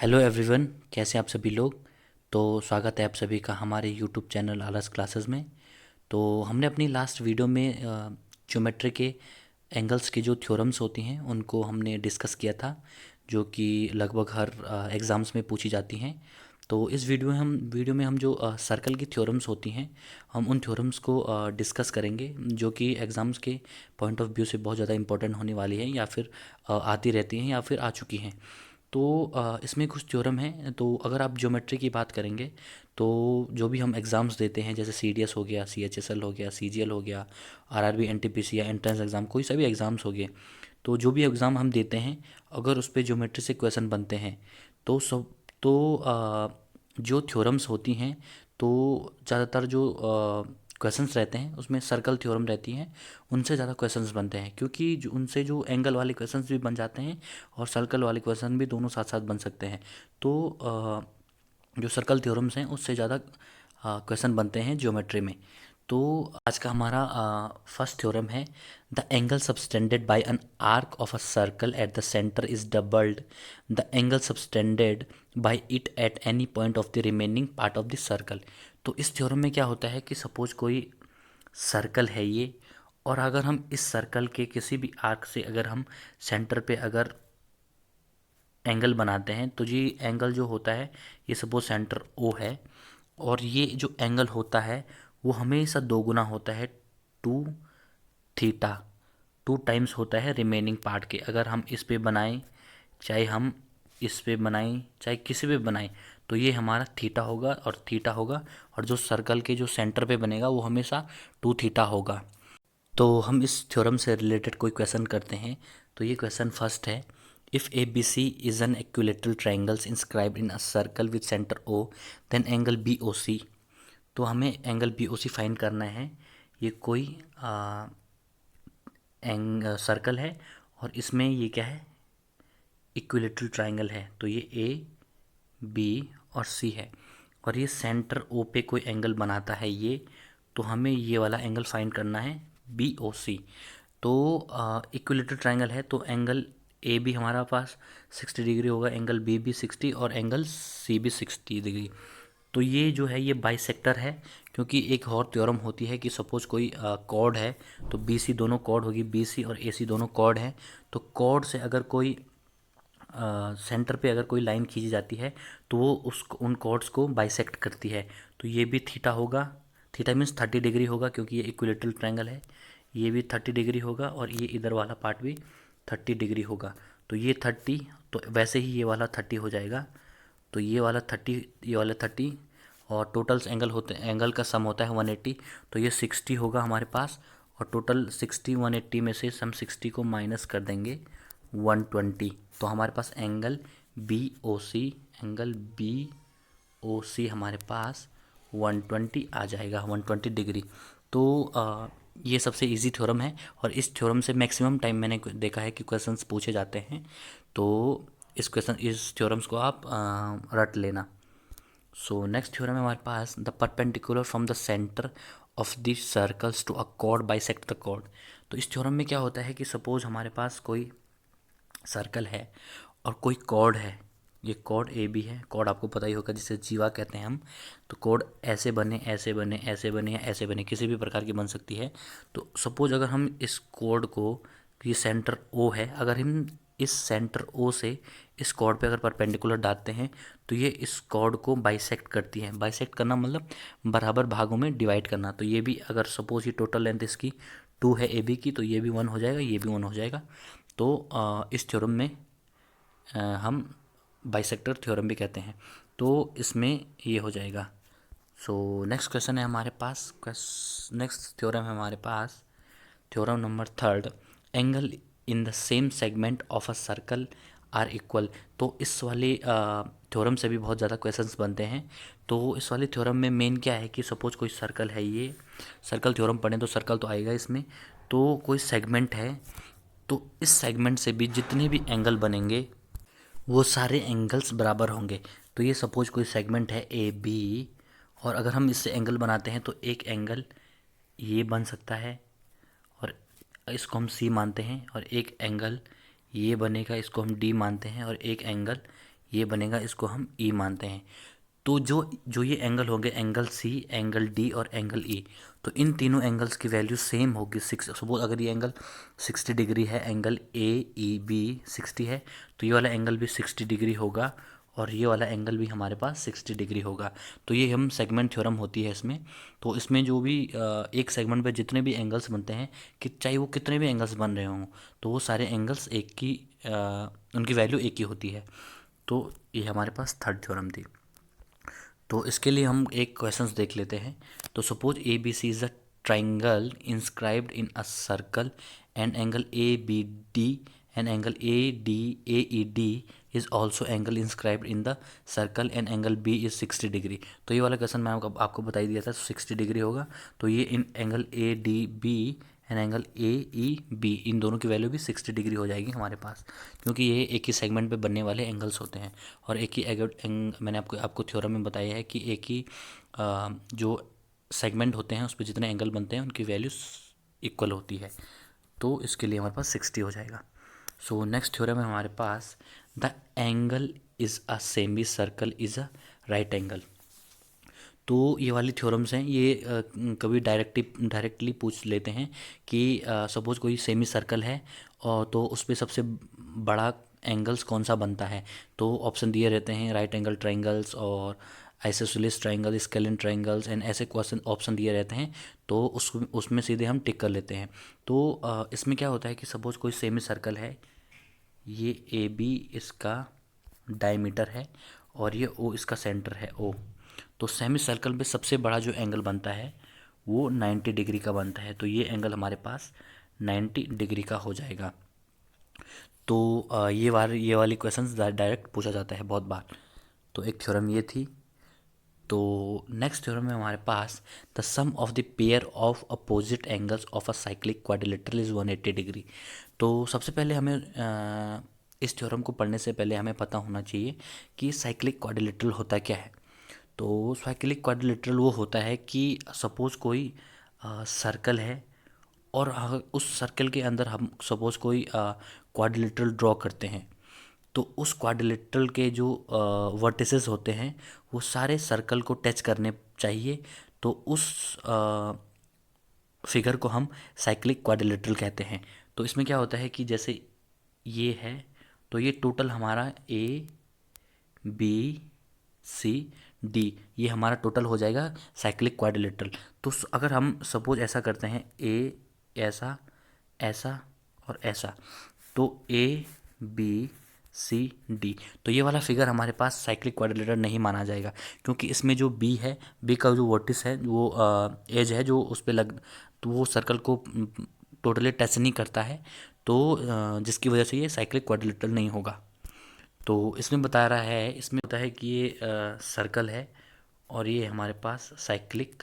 Hello everyone, कैसे हैं आप सभी लोग। तो स्वागत है आप सभी का हमारे यूट्यूब चैनल आलस क्लासेस में। तो हमने अपनी लास्ट वीडियो में ज्योमेट्री के एंगल्स की जो थ्योरम्स होती हैं उनको हमने डिस्कस किया था, जो कि लगभग हर एग्ज़ाम्स में पूछी जाती हैं। तो इस वीडियो में हम जो सर्कल की थ्योरम्स होती हैं, हम उन थ्योरम्स को डिस्कस करेंगे, जो कि एग्ज़ाम्स के पॉइंट ऑफ व्यू से बहुत ज़्यादा इंपॉर्टेंट होने वाली है, या फिर आती रहती हैं या फिर आ चुकी हैं। तो इसमें कुछ थ्योरम हैं। तो अगर आप ज्योमेट्री की बात करेंगे तो जो भी हम एग्ज़ाम्स देते हैं, जैसे सी डी एस हो गया, सी एच एस एल हो गया, सी जी एल हो गया, R R B N T P C या एंट्रेंस एग्ज़ाम, कोई सा भी एग्ज़ाम्स हो गए, तो जो भी एग्ज़ाम हम देते हैं, अगर उस पे ज्योमेट्री से क्वेश्चन बनते हैं तो सब तो जो थ्योरम्स होती हैं, तो ज़्यादातर जो क्वेश्चंस रहते हैं उसमें सर्कल थ्योरम रहती हैं, उनसे ज़्यादा क्वेश्चंस बनते हैं, क्योंकि उनसे जो एंगल वाले क्वेश्चंस भी बन जाते हैं और सर्कल वाले क्वेश्चन भी, दोनों साथ साथ बन सकते हैं। तो जो सर्कल थ्योरम्स हैं उससे ज़्यादा क्वेश्चन बनते हैं ज्योमेट्री में। तो आज का हमारा फर्स्ट थ्योरम है, the angle subtended bye an arc of a circle at the centre is doubled the angle subtended bye it at any point of the remaining part of the circle. तो इस theorem में क्या होता है कि suppose कोई circle है ये, और अगर हम इस सर्कल के किसी भी आर्क से अगर हम सेंटर पे अगर एंगल बनाते हैं, तो ये एंगल जो होता है, ये सपोज सेंटर ओ है, और ये जो एंगल होता है वो हमेशा दोगुना होता है, टू थीटा, टू टाइम्स होता है रिमेनिंग पार्ट के। अगर हम इस पे बनाएं, चाहे हम इस पे बनाएं, चाहे किसी पे बनाएं, तो ये हमारा थीटा होगा और थीटा होगा, और जो सर्कल के जो सेंटर पे बनेगा वो हमेशा टू थीटा होगा। तो हम इस थ्योरम से रिलेटेड कोई क्वेश्चन करते हैं। तो ये क्वेश्चन फर्स्ट है, if A B C is an equilateral triangles inscribed in a circle with centre O, then angle B O C. तो हमें angle B O C find करना है। ये कोई सर्कल है, और इसमें ये क्या है, इक्विलेटरल ट्राइंगल है। तो ये ए, बी और सी है, और ये सेंटर ओ पे कोई एंगल बनाता है ये। तो हमें ये वाला एंगल फाइंड करना है, बी ओ सी। तो इक्विलेटरल ट्राइंगल है, तो एंगल ए भी हमारा पास 60 डिग्री होगा, एंगल बी भी 60 और एंगल सी भी 60 डिग्री। तो ये जो है ये बाइसेक्टर है, क्योंकि एक और थ्योरम होती है कि सपोज कोई कॉर्ड है, तो बी सी दोनों कॉर्ड होगी, बी सी और ए सी दोनों कॉर्ड हैं। तो कॉर्ड से अगर कोई सेंटर पे अगर कोई लाइन खींची जाती है, तो वो उस उन कॉर्ड्स को बाइसेक्ट करती है। तो ये भी थीटा होगा, थीटा मीन्स 30 डिग्री होगा, क्योंकि ये इक्विलेटरल ट्रायंगल है। ये भी 30 डिग्री होगा, और ये इधर वाला पार्ट भी 30 डिग्री होगा। तो ये 30, तो वैसे ही ये वाला 30 हो जाएगा। तो ये वाला 30, ये वाला 30, और टोटल्स एंगल होते हैं, एंगल का सम होता है 180। तो ये 60 होगा हमारे पास, और टोटल 60 180 में से हम 60 को माइनस कर देंगे 120। तो हमारे पास एंगल बी ओ सी, एंगल बी ओ सी हमारे पास 120 आ जाएगा, 120 डिग्री। तो ये सबसे इजी थ्योरम है, और इस थ्योरम से मैक्सिमम टाइम मैंने देखा है कि क्वेश्चंस पूछे जाते हैं। तो इस थ्योरम्स को आप रट लेना। सो नेक्स्ट थ्योरम है हमारे पास, the perpendicular from the centre of the circles to a chord bisect the chord. तो इस थ्योरम में क्या होता है कि सपोज हमारे पास कोई सर्कल है और कोई कॉर्ड है, ये कॉर्ड ए बी है, कॉर्ड आपको पता ही होगा जिसे जीवा कहते हैं हम। तो कॉर्ड ऐसे बने, ऐसे बने, ऐसे बने या ऐसे बने, किसी भी प्रकार की बन सकती है। तो सपोज अगर हम इस कॉर्ड को, ये सेंटर ओ है, अगर हम इस सेंटर ओ से इस कॉर्ड पे अगर परपेंडिकुलर डालते हैं, तो ये इस कॉर्ड को बाइसेक्ट करती है। बाइसेक्ट करना मतलब बराबर भागों में डिवाइड करना। तो ये भी, अगर सपोज ये टोटल लेंथ इसकी 2 है ए बी की, तो ये भी 1 हो जाएगा, ये भी 1 हो जाएगा। तो इस थ्योरम में हम बाइसेक्टर थ्योरम भी कहते हैं। तो इसमें ये हो जाएगा। सो नेक्स्ट क्वेश्चन है हमारे पास, नेक्स्ट थ्योरम है हमारे पास, theorem number third, angle in the same segment of a circle are equal. तो इस वाले थ्योरम से भी बहुत ज़्यादा क्वेश्चंस बनते हैं। तो इस वाले थ्योरम में मेन क्या है कि सपोज कोई सर्कल है, ये सर्कल थ्योरम पढ़ें तो सर्कल तो आएगा इसमें। तो कोई सेगमेंट है, तो इस सेगमेंट से भी जितने भी एंगल बनेंगे वो सारे एंगल्स बराबर होंगे। तो ये सपोज कोई सेगमेंट है ए बी, और अगर हम इससे एंगल बनाते हैं तो एक एंगल ये बन सकता है, और इसको हम सी मानते हैं, और एक एंगल ये बनेगा, इसको हम डी मानते हैं, और एक एंगल ये बनेगा, इसको हम ई मानते हैं। तो जो जो ये एंगल होंगे, एंगल सी, एंगल डी और एंगल ई, तो इन तीनों एंगल्स की वैल्यू सेम होगी। सपोज अगर ये एंगल 60 डिग्री है, एंगल ए ई बी 60 है, तो ये वाला एंगल भी 60 डिग्री होगा और ये वाला एंगल भी हमारे पास 60 डिग्री होगा। तो ये हम सेगमेंट थ्योरम होती है इसमें। तो इसमें जो भी एक सेगमेंट पे जितने भी एंगल्स बनते हैं, कि चाहे वो कितने भी एंगल्स बन रहे हों, तो वो सारे एंगल्स एक की उनकी वैल्यू एक ही होती है। तो ये हमारे पास थर्ड थ्योरम थी। तो इसके लिए हम एक क्वेश्चंस देख लेते हैं। तो suppose A B C is a triangle inscribed in a circle and angle A B D and angle A E D is also angle inscribed in the circle and angle B is 60 degree. तो ये वाला question मैं आपको बता ही दिया था, 60 degree होगा। तो ये इन angle A D B and angle A E B, इन दोनों की वैल्यू भी 60 डिग्री हो जाएगी हमारे पास, क्योंकि ये एक ही सेगमेंट पे बनने वाले एंगल्स होते हैं। और एक ही मैंने आपको थ्योरम में बताया है कि एक ही जो सेगमेंट होते हैं उस पर जितने एंगल बनते हैं उनकी वैल्यू इक्वल होती है। तो इसके लिए हमारे पास 60 हो जाएगा। सो नेक्स्ट थ्योरम है हमारे पास, the angle is a semi circle is a right angle. तो ये वाली थ्योरम्स हैं, ये कभी डायरेक्टली पूछ लेते हैं कि सपोज कोई सेमी सर्कल है और तो उस पर सबसे बड़ा एंगल्स कौन सा बनता है। तो ऑप्शन दिए रहते हैं, राइट एंगल ट्राइंगल्स और isosceles triangle, scalene triangles and ऐसे क्वेश्चन ऑप्शन दिए रहते हैं। तो उसमें सीधे हम टिक कर लेते हैं। तो इसमें क्या होता है कि सपोज कोई सेमी सर्कल है, ये ए बी इसका डायमीटर है और ये ओ इसका सेंटर है ओ। तो सेमी सर्कल में सबसे बड़ा जो एंगल बनता है वो 90 डिग्री का बनता है। तो ये एंगल हमारे पास 90 डिग्री का हो जाएगा। तो ये वाली क्वेश्चंस डायरेक्ट पूछा जाता है बहुत बार। तो एक थ्योरम ये थी। तो नेक्स्ट थ्योरम है हमारे पास, the sum of the pair of opposite angles of a cyclic quadrilateral is 180 degree. तो सबसे पहले हमें इस थ्योरम को पढ़ने से पहले हमें पता होना चाहिए कि साइक्लिक क्वाड्रिलेटरल होता क्या है। तो साइक्लिक क्वाड्रिलेटरल वो होता है कि सपोज कोई सर्कल है और उस सर्कल के अंदर हम सपोज कोई क्वाड्रिलेटरल ड्रॉ करते हैं। तो उस क्वाड्रिलेटरल के जो वर्टिसेस होते हैं वो सारे सर्कल को टच करने चाहिए। तो उस फिगर को हम साइक्लिक क्वाड्रिलेटरल कहते हैं। तो इसमें क्या होता है कि जैसे ये है, तो ये टोटल हमारा ए बी सी डी, ये हमारा टोटल हो जाएगा साइक्लिक क्वाड्रिलेटरल। तो अगर हम सपोज ऐसा करते हैं, ए ऐसा, ऐसा और ऐसा, तो ए बी सी डी, तो ये वाला फिगर हमारे पास साइक्लिक क्वाड्रिलेटरल नहीं माना जाएगा, क्योंकि इसमें जो बी है, बी का जो वर्टिस है, वो एज है जो उस पर लग, तो वो सर्कल को टोटली टच नहीं करता है। तो जिसकी वजह से ये साइक्लिक क्वाड्रिलेटरल नहीं होगा। तो इसमें बता रहा है, इसमें होता है कि ये सर्कल है और ये हमारे पास साइक्लिक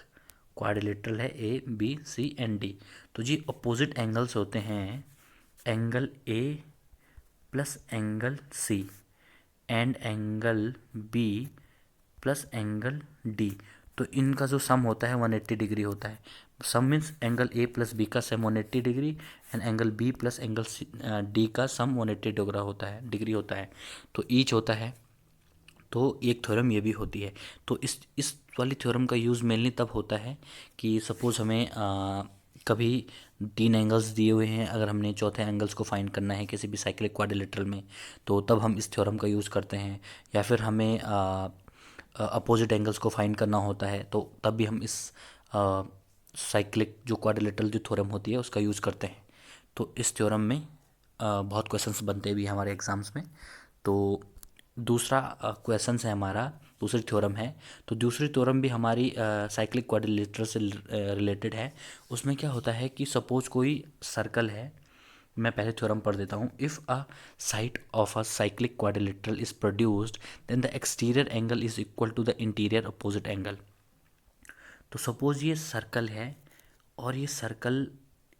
क्वाड्रिलेटरल है, A B C and D. तो जी अपोजिट एंगल्स होते हैं, angle A plus angle C and angle B plus angle D. तो इनका जो सम होता है 180 डिग्री होता है। Sum means angle A plus B का sum 180 degree and angle B plus angle D का सम 180 डिग्री होता है। तो ईच होता है। तो एक थ्योरम ये भी होती है। तो इस वाली थ्योरम का यूज़ मेनली तब होता है कि सपोज़ हमें कभी 3 एंगल्स दिए हुए हैं, अगर हमने चौथे एंगल्स को फाइंड करना है किसी भी साइक्लिक क्वाड्रिलेटरल में, तो तब हम इस थ्योरम का यूज़ करते हैं। या फिर हमें अपोजिट एंगल्स को फाइंड करना होता है, तो तब भी हम इस साइक्लिक जो क्वाड्रिलेटरल जो थ्योरम होती है उसका यूज़ करते हैं। तो इस थ्योरम में बहुत क्वेश्चंस बनते भी हैं हमारे एग्ज़ाम्स में। तो दूसरा क्वेश्चन है हमारा, दूसरी थ्योरम है। तो दूसरी थ्योरम भी हमारी साइक्लिक क्वाड्रिलेटरल से रिलेटेड है। उसमें क्या होता है कि सपोज कोई सर्कल है, मैं पहले थ्योरम पढ़ देता हूँ। If a side of a cyclic quadrilateral is produced then the exterior angle is equal to the interior opposite angle. तो सपोज ये सर्कल है और ये सर्कल,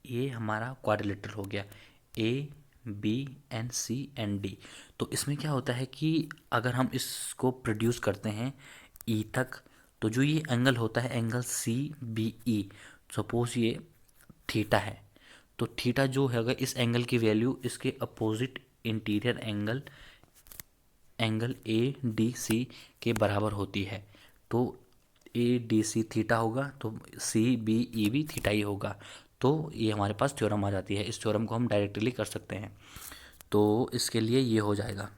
ये हमारा क्वाड्रिलेटरल हो गया, A B and C and D. तो इसमें क्या होता है कि अगर हम इसको प्रोड्यूस करते हैं ई तक, तो जो ये एंगल होता है angle C B E, suppose ये थीटा है, तो थीटा जो है अगर इस एंगल की वैल्यू इसके opposite interior angle angle A D C के बराबर होती है। तो ए डी सी थीटा होगा तो सी बी ई भी थीटा ही होगा। तो ये हमारे पास थ्योरम आ जाती है। इस थ्योरम को हम डायरेक्टली कर सकते हैं। तो इसके लिए ये हो जाएगा।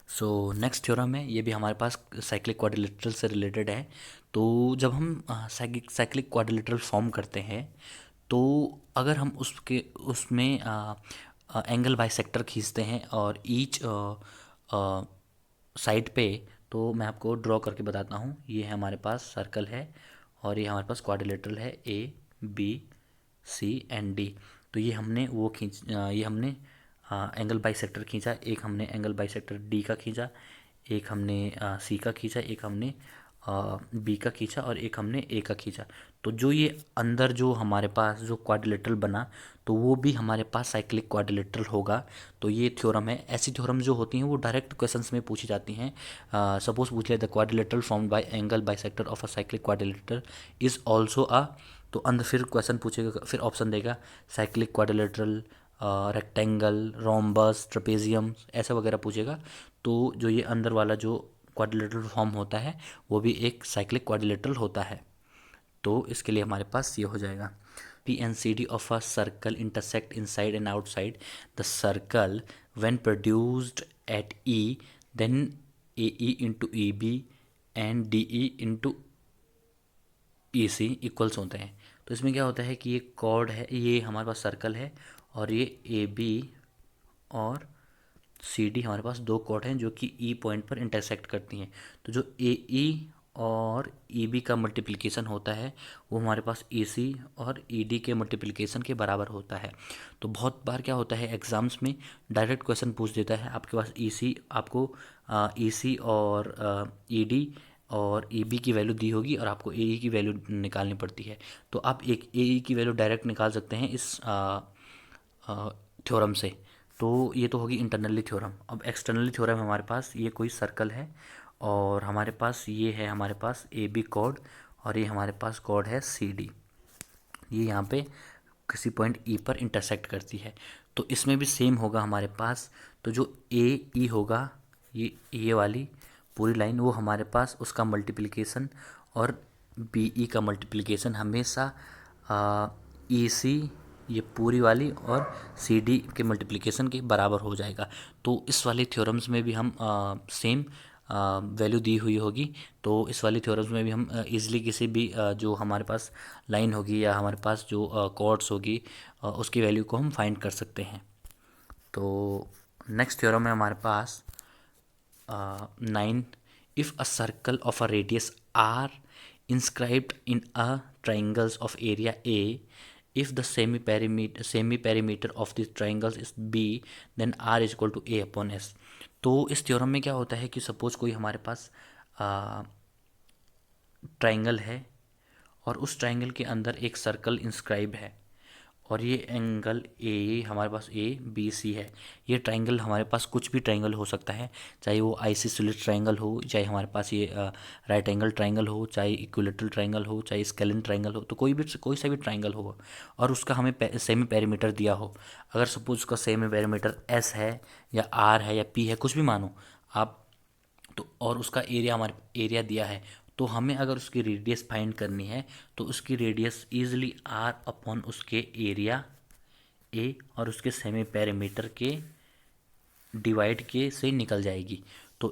सो नेक्स्ट थ्योरम है, ये भी हमारे पास साइक्लिक क्वाड्रिलेटरल से रिलेटेड है। तो जब हम साइक्लिक क्वाड्रिलेटरल फॉर्म करते हैं तो अगर हम उसके उसमें एंगल बाइसेक्टर खींचते हैं और ईच साइड पे, तो मैं आपको ड्रॉ करके बताता हूँ। ये हमारे पास सर्कल है और ये हमारे पास क्वाड्रिलेटरल है, A B C and D. तो ये हमने एंगल बाइसेक्टर खींचा, एक हमने एंगल बाइसेक्टर डी का खींचा, एक हमने सी का खींचा, एक हमने बी का खींचा और एक हमने ए का खींचा। तो जो ये अंदर जो हमारे पास जो क्वाड्रिलेटरल बना, तो वो भी हमारे पास साइक्लिक क्वाड्रिलेटरल होगा। तो ये थ्योरम है। ऐसी थ्योरम जो होती हैं वो डायरेक्ट क्वेश्चंस में पूछी जाती हैं। सपोज पूछ लिया, the quadrilateral formed by angle bisector of a cyclic quadrilateral is also a, तो अंदर फिर क्वेश्चन पूछेगा, फिर ऑप्शन देगा cyclic quadrilateral, rectangle, rhombus, trapezium, ऐसा वगैरह पूछेगा। तो जो ये अंदर वाला जो क्वाड्रिलेटरल फॉर्म होता है वो भी एक साइक्लिक क्वाड्रिलेटरल होता है। तो इसके लिए हमारे पास ये हो जाएगा, P N C D of a circle intersect inside and outside the circle when produced at E, then A E into E B and D E into E C equals होते हैं। तो इसमें क्या होता है कि ये कॉर्ड है, ये हमारे पास सर्कल है और ये ए बी और सी डी हमारे पास दो कॉर्ड हैं जो कि ई पॉइंट पर इंटरसेक्ट करती हैं। तो जो ए ई और ई बी का मल्टीप्लिकेशन होता है वो हमारे पास ई सी और ई डी के मल्टीप्लिकेशन के बराबर होता है। तो बहुत बार क्या होता है एग्ज़ाम्स में डायरेक्ट क्वेश्चन पूछ देता है, आपके पास ई सी, आपको ई सी और ई डी और ए बी की वैल्यू दी होगी और आपको ए ई की वैल्यू निकालनी पड़ती है। तो आप एक ए ई की वैल्यू डायरेक्ट निकाल सकते हैं इस थ्योरम से। तो ये तो होगी इंटरनली थ्योरम। अब एक्सटर्नली थ्योरम हमारे पास, ये कोई सर्कल है और हमारे पास ये है, हमारे पास ए बी कॉर्ड और ये हमारे पास कॉर्ड है सी डी। ये यहाँ पे किसी पॉइंट ई पर इंटरसेक्ट करती है। तो इसमें भी सेम होगा हमारे पास। तो जो ए ई होगा, ये वाली पूरी लाइन, वो हमारे पास उसका मल्टीप्लिकेशन और बी ई का मल्टीप्लिकेशन हमेशा ई सी, ये पूरी वाली और सी डी के मल्टीप्लिकेशन के बराबर हो जाएगा। तो इस वाली थ्योरम्स में भी हम सेम वैल्यू दी हुई होगी। तो इस वाली थ्योरम्स में भी हम इजीली किसी भी जो हमारे पास लाइन होगी या हमारे पास जो कॉर्ड्स होगी उसकी वैल्यू को हम फाइंड कर सकते हैं। तो नेक्स्ट थ्योरम है हमारे पास 9, if a circle of a radius R inscribed in a triangles of area A, if the semi perimeter of the triangles is B, then R is equal to A upon S। तो इस theorem में क्या होता है कि suppose कोई हमारे पास triangle है और उस ट्राइंगल के अंदर एक सर्कल इंस्क्राइब है और ये एंगल ए हमारे पास ए बी सी है। ये ट्राइंगल हमारे पास कुछ भी ट्राइंगल हो सकता है, चाहे वो आइसोसेलेस ट्राइंगल हो, चाहे हमारे पास ये राइट एंगल ट्राइंगल हो, चाहे इक्विलेटरल ट्राइंगल हो, चाहे स्केलिन ट्राइंगल हो। तो कोई सा भी ट्राइंगल हो और उसका हमें सेमी पेरीमीटर दिया हो। अगर सपोज उसका सेमी पेरीमीटर एस है या आर है या पी है, कुछ भी मानो आप, तो और उसका एरिया हमारे एरिया दिया है, तो हमें अगर उसकी रेडियस फाइंड करनी है तो उसकी रेडियस ईजिली आर अपॉन उसके एरिया ए और उसके सेमी पेरीमीटर के डिवाइड के से निकल जाएगी। तो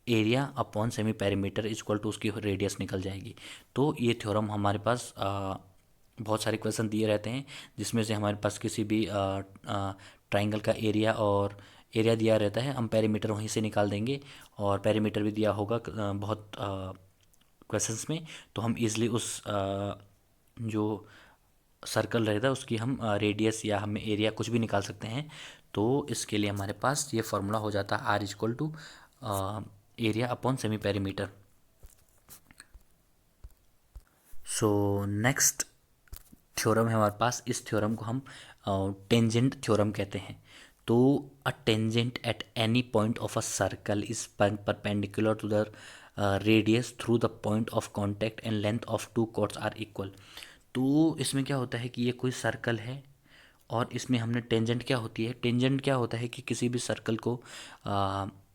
area upon semi perimeter is equal to उसकी रेडियस निकल जाएगी। तो ये थ्योरम हमारे पास बहुत सारे क्वेश्चन दिए रहते हैं जिसमें से हमारे पास किसी भी ट्राइंगल का एरिया और एरिया दिया रहता है, हम पेरीमीटर वहीं से निकाल देंगे और पेरीमीटर भी दिया होगा बहुत क्वेश्चंस में। तो हम इजली उस जो सर्कल रहता है उसकी हम रेडियस या हम एरिया कुछ भी निकाल सकते हैं। तो इसके लिए हमारे पास ये फार्मूला हो जाता है R equal to area upon semi perimeter. So next theorem है हमारे पास, इस थ्योरम को हम टेंजेंट थ्योरम कहते हैं। तो a tangent at any point of a circle is perpendicular to the radius through the point of contact and length of two chords are equal. तो इसमें क्या होता है कि ये कोई सर्कल है और इसमें हमने टेंजेंट क्या होती है, टेंजेंट क्या होता है कि किसी भी सर्कल को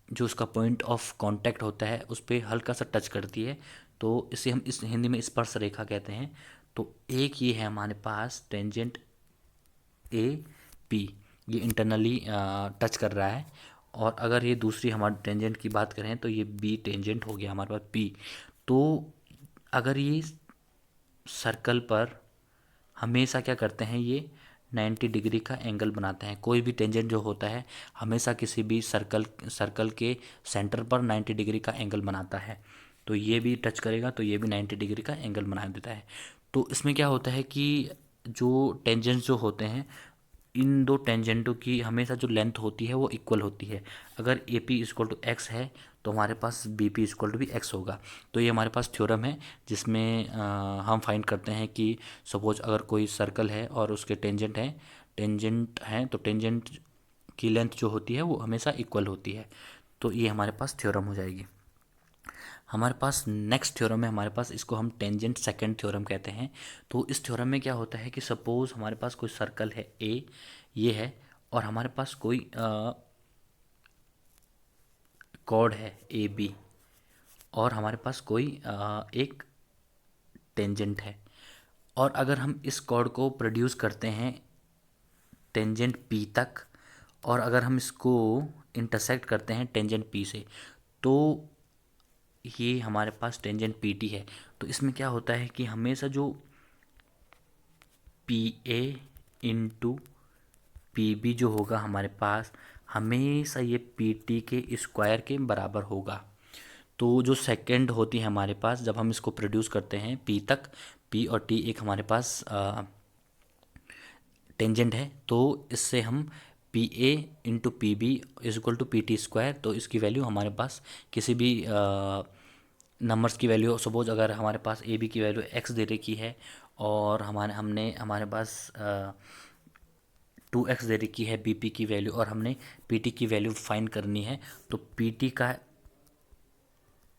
जो उसका पॉइंट ऑफ कांटेक्ट होता है उस पर हल्का सा टच करती है, तो इसे हम इस हिंदी में स्पर्श रेखा कहते हैं। तो एक ये है हमारे पास टेंजेंट ए पी, ये इंटरनली टच कर रहा है। और अगर ये दूसरी हमारे टेंजेंट की बात करें तो ये बी टेंजेंट हो गया हमारे पास पी। तो अगर ये सर्कल पर हमेशा क्या करते हैं, ये 90 डिग्री का एंगल बनाते हैं। कोई भी टेंजेंट जो होता है हमेशा किसी भी सर्कल सर्कल के सेंटर पर 90 डिग्री का एंगल बनाता है। तो ये भी टच करेगा तो ये भी 90 डिग्री का एंगल बना देता है। तो इसमें क्या होता है कि जो टेंजेंट्स जो होते हैं, इन दो टेंजेंटों की हमेशा जो लेंथ होती है वो इक्वल होती है। अगर A P equal to X है तो हमारे पास बी पी इक्वल टू भी एक्स होगा। तो ये हमारे पास थ्योरम है जिसमें हम फाइंड करते हैं कि सपोज अगर कोई सर्कल है और उसके टेंजेंट हैं तो टेंजेंट की लेंथ जो होती है वो हमेशा इक्वल होती है। तो ये हमारे पास थ्योरम हो जाएगी। हमारे पास नेक्स्ट थ्योरम है, हमारे पास इसको हम टेंजेंट सेकंड थ्योरम कहते हैं। तो इस थ्योरम में क्या होता है कि सपोज हमारे पास कोई सर्कल है ए, ये है, और हमारे पास कोई कॉर्ड है ए बी, और हमारे पास कोई एक टेंजेंट है। और अगर हम इस कॉर्ड को प्रोड्यूस करते हैं टेंजेंट पी तक, और अगर हम इसको इंटरसेक्ट करते हैं टेंजेंट पी से, तो ये हमारे पास टेंजेंट पी टी है। तो इसमें क्या होता है कि हमेशा जो P A into P B जो होगा हमारे पास, हमेशा ये पी टी के स्क्वायर के बराबर होगा। तो जो सेकंड होती है हमारे पास, जब हम इसको प्रोड्यूस करते हैं पी तक, पी और टी एक हमारे पास टेंजेंट है, तो इससे हम P A into P B is equal to P T square. तो इसकी वैल्यू हमारे पास किसी भी नंबर्स की वैल्यू, सपोज अगर हमारे पास ए बी की वैल्यू एक्स दे रखी है और हमारे पास 2x दे रखी है बी पी की वैल्यू, और हमने पी टी की वैल्यू फाइंड करनी है, तो पी टी का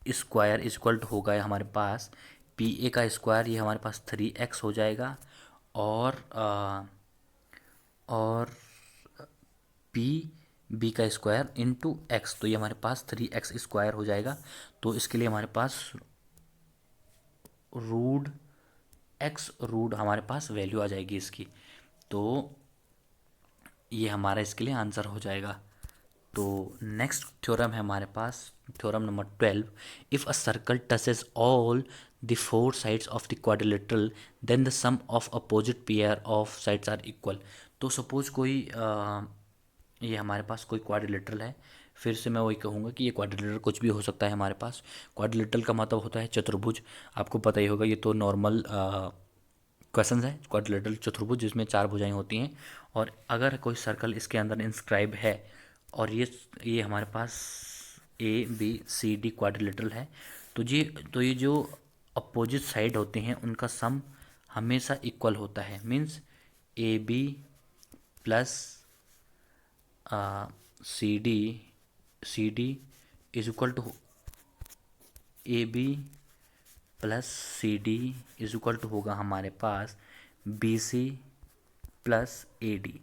स्क्वायर इक्वल टू होगा हमारे पास पी ए का स्क्वायर, ये हमारे पास 3x हो जाएगा, और और पी बी का स्क्वायर इंटू एक्स, तो ये हमारे पास 3x स्क्वायर हो जाएगा। तो इसके लिए हमारे पास रूट एक्स रूट हमारे पास वैल्यू आ जाएगी इसकी। तो ये हमारा इसके लिए आंसर हो जाएगा। तो नेक्स्ट थ्योरम है हमारे पास, theorem number 12। If a circle touches all the four sides of the quadrilateral then the sum of opposite pair of sides are equal. तो सपोज कोई ये हमारे पास कोई क्वाड्रिलेटरल है, फिर से मैं वही कहूँगा कि ये क्वाड्रिलेटरल कुछ भी हो सकता है हमारे पास। क्वाड्रिलेटरल का मतलब होता है चतुर्भुज, आपको पता ही होगा, ये तो नॉर्मल क्वेश्चन है। क्वाड्रिलेटरल चतुर्भुज जिसमें चार भुजाएं होती हैं, और अगर कोई सर्कल इसके अंदर इंस्क्राइब है और ये हमारे पास A B C D quadrilateral है, तो ये जो अपोजिट साइड होते हैं उनका सम हमेशा इक्वल होता है। Means A B plus C D is equal to A B plus C D is equal to होगा हमारे पास B C plus A D.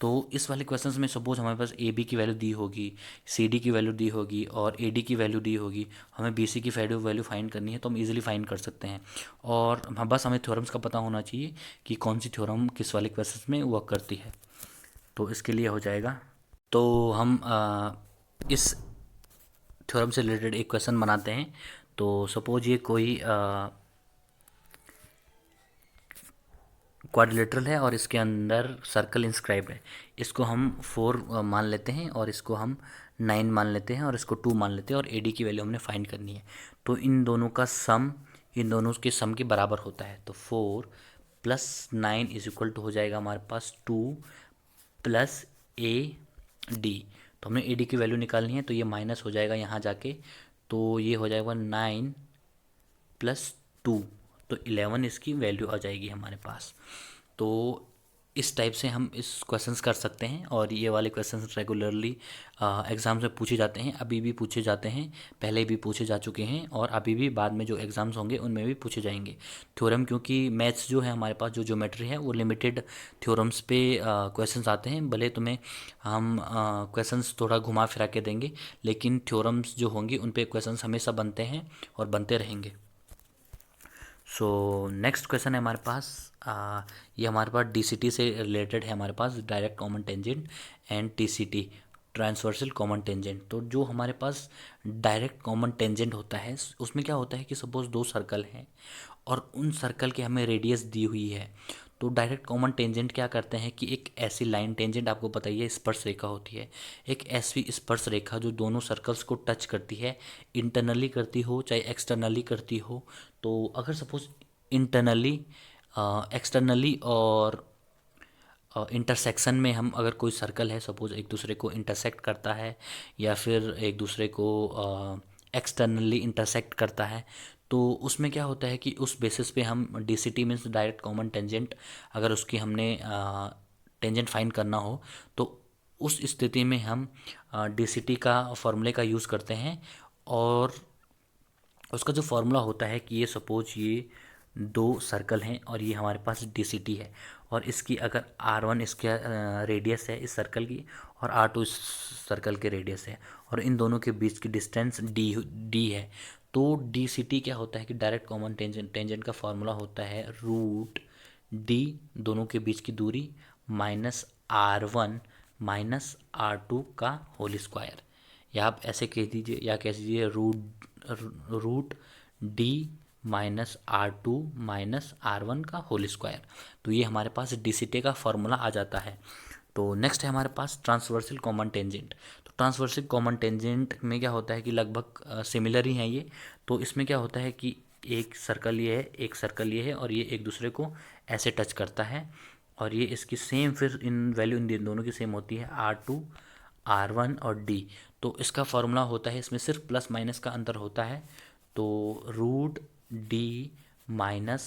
तो इस वाले क्वेश्चंस में सपोज हमारे पास ए बी की वैल्यू दी होगी, सी डी की वैल्यू दी होगी और ए डी की वैल्यू दी होगी, हमें बी सी की वैल्यू फाइंड करनी है, तो हम इजीली फाइंड कर सकते हैं। और हम बस हमें थ्योरम्स का पता होना चाहिए कि कौन सी थ्योरम किस वाले क्वेश्चंस में वर्क करती है। तो इसके लिए हो जाएगा। तो हम इस थ्योरम से रिलेटेड एक क्वेश्चन बनाते हैं। तो सपोज ये कोई क्वाड्रिलेटरल है और इसके अंदर सर्कल इंस्क्राइब है। इसको हम 4 मान लेते हैं, और इसको हम 9 मान लेते हैं, और इसको 2 मान लेते हैं, और एडी की वैल्यू हमने फाइंड करनी है। तो इन दोनों के सम के बराबर होता है। तो 4 प्लस 9 इज इक्वल टू हो जाएगा हमारे पास 2 प्लस ए डी। तो हमें ए डी की वैल्यू निकालनी है, तो ये माइनस हो जाएगा यहाँ जाके, तो ये हो जाएगा 9 प्लस 2, तो 11 इसकी वैल्यू आ जाएगी हमारे पास। तो इस टाइप से हम इस क्वेश्चंस कर सकते हैं और ये वाले क्वेश्चंस रेगुलरली एग्ज़ाम्स में पूछे जाते हैं, अभी भी पूछे जाते हैं, पहले भी पूछे जा चुके हैं और अभी भी बाद में जो एग्ज़ाम्स होंगे उनमें भी पूछे जाएंगे। थ्योरम, क्योंकि मैथ्स जो है हमारे पास जो ज्योमेट्री है वो लिमिटेड थ्योरम्स पे क्वेश्चंस आते हैं। भले तुम्हें हम क्वेश्चंस थोड़ा घुमा फिरा के देंगे, लेकिन थ्योरम्स जो होंगे उन पे क्वेश्चंस हमेशा बनते हैं और बनते रहेंगे। सो नेक्स्ट क्वेश्चन है हमारे पास, ये हमारे पास डीसीटी से रिलेटेड है, हमारे पास direct common tangent and TCT, transversal common tangent. तो जो हमारे पास डायरेक्ट कॉमन टेंजेंट होता है उसमें क्या होता है कि सपोज दो सर्कल हैं और उन सर्कल के हमें रेडियस दी हुई है। तो डायरेक्ट कॉमन टेंजेंट क्या करते हैं कि एक ऐसी लाइन, टेंजेंट आपको पता ही है स्पर्श रेखा होती है, एक ऐसी स्पर्श रेखा जो दोनों सर्कल्स को टच करती है, इंटरनली करती हो चाहे एक्सटर्नली करती हो। तो अगर सपोज इंटरनली, एक्सटर्नली और इंटरसेक्शन में हम अगर कोई सर्कल है सपोज एक दूसरे को इंटरसेक्ट करता है या फिर एक दूसरे को एक्सटर्नली इंटरसेक्ट करता है, तो उसमें क्या होता है कि उस बेसिस पे हम DCT means direct common tangent, अगर उसकी हमने टेंजेंट फाइंड करना हो तो उस स्थिति में हम डीसीटी का फॉर्मूले का यूज़ करते हैं। और उसका जो फॉर्मूला होता है कि ये सपोज ये दो सर्कल हैं और ये हमारे पास डीसीटी है, और इसकी अगर R1 इसका रेडियस है इस सर्कल की और R2 इस सर्कल के रेडियस है और इन दोनों के बीच की डिस्टेंस डी है। तो डीसीटी क्या होता है कि डायरेक्ट कॉमन टेंजेंट का फॉर्मूला होता है रूट डी, दोनों के बीच की दूरी, माइनस R1 माइनस R2 का होल स्क्वायर, या आप ऐसे कह दीजिए या कह दीजिए root D minus R2 minus R1 का होल स्क्वायर। तो ये हमारे पास डीसीटी का फॉर्मूला आ जाता है। तो नेक्स्ट है हमारे पास ट्रांसवर्सल कॉमन टेंजेंट। तो ट्रांसवर्सल कॉमन टेंजेंट में क्या होता है कि लगभग सिमिलर ही हैं ये। तो इसमें क्या होता है कि एक सर्कल ये है, एक सर्कल ये है और ये एक दूसरे को ऐसे टच करता है और ये इसकी सेम फिर इन वैल्यू इन दोनों की सेम होती है R2 R1 और D। तो इसका फॉर्मूला होता है, इसमें सिर्फ प्लस माइनस का अंतर होता है। तो root D minus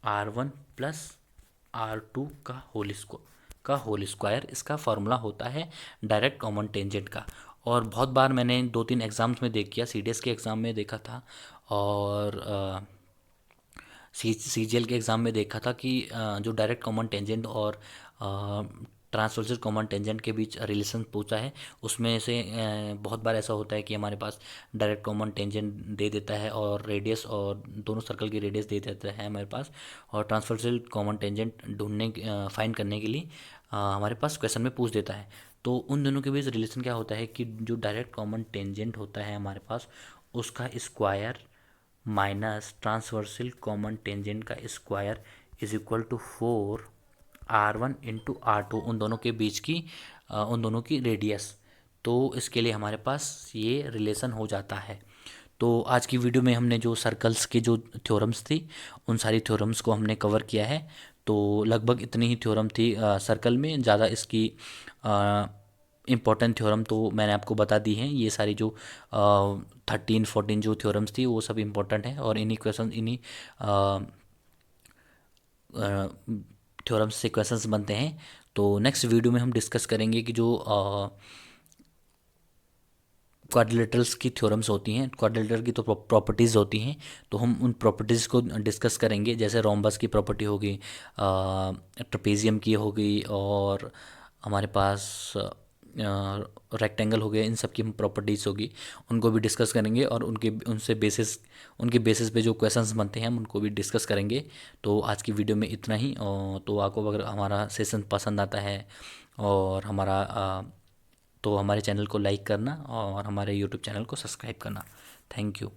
R1 plus R2 का होल स्क्वायर इसका फॉर्मूला होता है डायरेक्ट कॉमन टेंजेंट का। और बहुत बार मैंने 2-3 एग्ज़ाम्स में देख किया, सीडीएस के एग्ज़ाम में देखा था और सीजीएल के एग्ज़ाम में देखा था कि जो डायरेक्ट कॉमन टेंजेंट और ट्रांसवर्सल कॉमन टेंजेंट के बीच रिलेशन पूछा है उसमें से बहुत बार ऐसा होता है कि हमारे पास डायरेक्ट कॉमन टेंजेंट दे देता है और रेडियस और दोनों सर्कल की रेडियस दे देता है हमारे पास, और ट्रांसवर्सल कॉमन टेंजेंट ढूंढने फाइंड करने के लिए हमारे पास क्वेश्चन में पूछ देता है। तो उन दोनों के बीच रिलेशन क्या होता है कि जो डायरेक्ट कॉमन टेंजेंट होता है हमारे पास उसका square minus transversal common tangent का square is equal to 4R1 into R2, उन दोनों के बीच की उन दोनों की रेडियस। तो इसके लिए हमारे पास ये रिलेशन हो जाता है। तो आज की वीडियो में हमने जो सर्कल्स के जो थ्योरम्स थी उन सारी थ्योरम्स को हमने कवर किया है। तो लगभग इतनी ही थ्योरम थी सर्कल में, ज़्यादा इसकी इम्पोर्टेंट थ्योरम तो मैंने आपको बता दी हैं। ये सारी जो 13-14 जो थ्योरम्स थी वो सब इम्पोर्टेंट है और इन्हीं क्वेश्चन इन्हीं थ्योरम्स से क्वेश्चंस बनते हैं। तो नेक्स्ट वीडियो में हम डिस्कस करेंगे कि जो क्वाड्रिलेटरल्स की थ्योरम्स होती हैं, क्वाड्रिलेटर की तो प्रॉपर्टीज़ होती हैं, तो हम उन प्रॉपर्टीज़ को डिस्कस करेंगे। जैसे रोम्बस की प्रॉपर्टी होगी, ट्रपेजियम की होगी और हमारे पास रेक्टेंगल हो गया, इन सब की हम प्रॉपर्टीज़ होगी, उनको भी डिस्कस करेंगे और उनके बेसिस पे जो क्वेश्चंस बनते हैं हम उनको भी डिस्कस करेंगे। तो आज की वीडियो में इतना ही। तो आपको अगर हमारा सेशन पसंद आता है और तो हमारे चैनल को लाइक करना और हमारे यूट्यूब चैनल को सब्सक्राइब करना। Thank you.